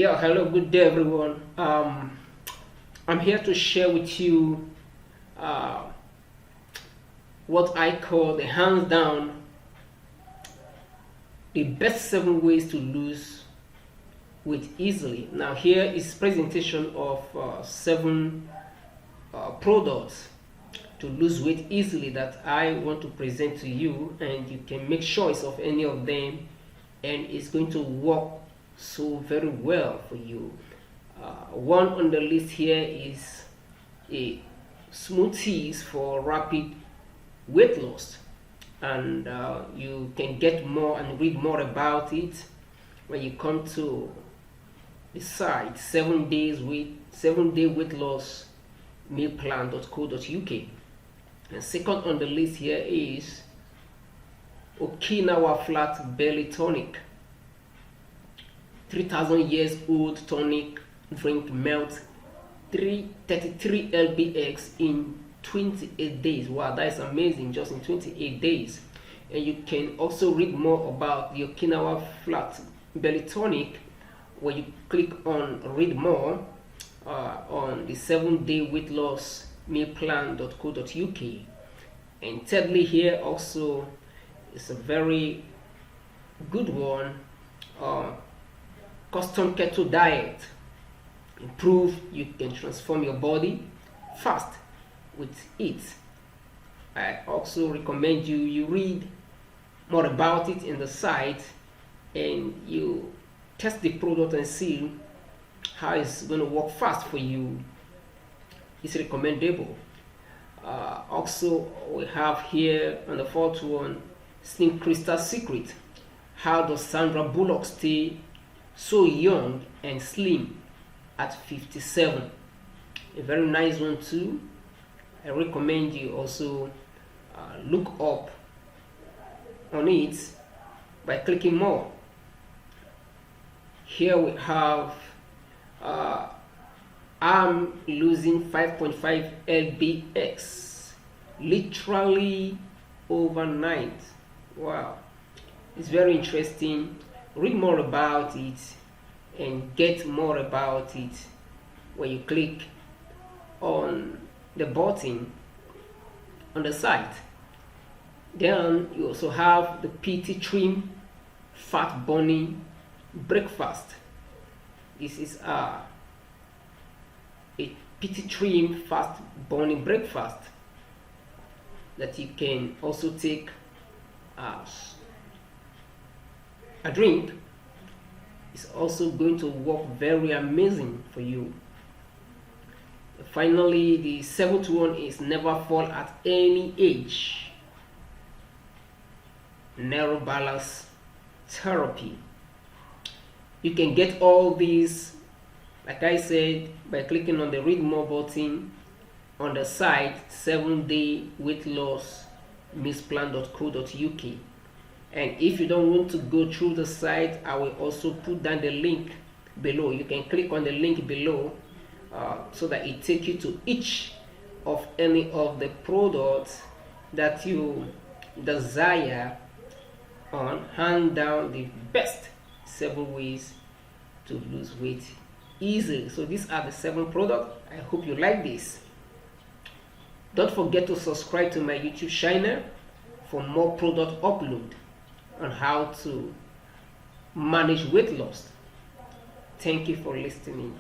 Yeah, hello, good day, everyone. I'm here to share with you uh, what I call the hands down the best 7 ways to lose weight easily. Now, here is presentation of 7 products to lose weight easily that I want to present to you, and you can make choice of any of them, and it's going to work so very well for you. One on the list here is a smoothies for rapid weight loss, and you can get more and read more about it when you come to the site 7 day weight loss meal plan.co.uk. And second on the list here is Okinawa flat belly tonic. 3,000 years old tonic drink melts 333 lbx in 28 days. Wow, that is amazing, just in 28 days. And you can also read more about the Okinawa flat belly tonic where you click on read more on the 7 day weight loss meal plan.co.uk. And thirdly, here also is a very good one, Custom Keto Diet. Improve, you can transform your body fast with it. I also recommend you read more about it in the site, and you test the product and see how it's going to work fast for you. It's recommendable. Also, we have here on the fourth one, Slim Crystal Secret. How does Sandra Bullock stay so young and slim at 57? A very nice one too. I recommend you also look up on it by clicking more. Here we have I'm losing 5.5 lbx literally overnight. Wow, it's very interesting. Read more about it and get more about it when you click on the button on the site. Then you also have the PT Trim Fat Burning Breakfast. This is a PT Trim Fast Burning Breakfast that you can also take as a drink. It's also going to work very amazing for you. Finally, the seventh one is never fall at any age. Neuro-Balance therapy. You can get all these, like I said, by clicking on the read more button on the site 7-day weight loss mealsplan.co.uk. And if you don't want to go through the site, I will also put down the link below. You can click on the link below so that it takes you to each of any of the products that you desire on hand down the best 7 ways to lose weight easily. So these are the 7 products. I hope you like this. Don't forget to subscribe to my YouTube channel for more product upload on how to manage weight loss. Thank you for listening.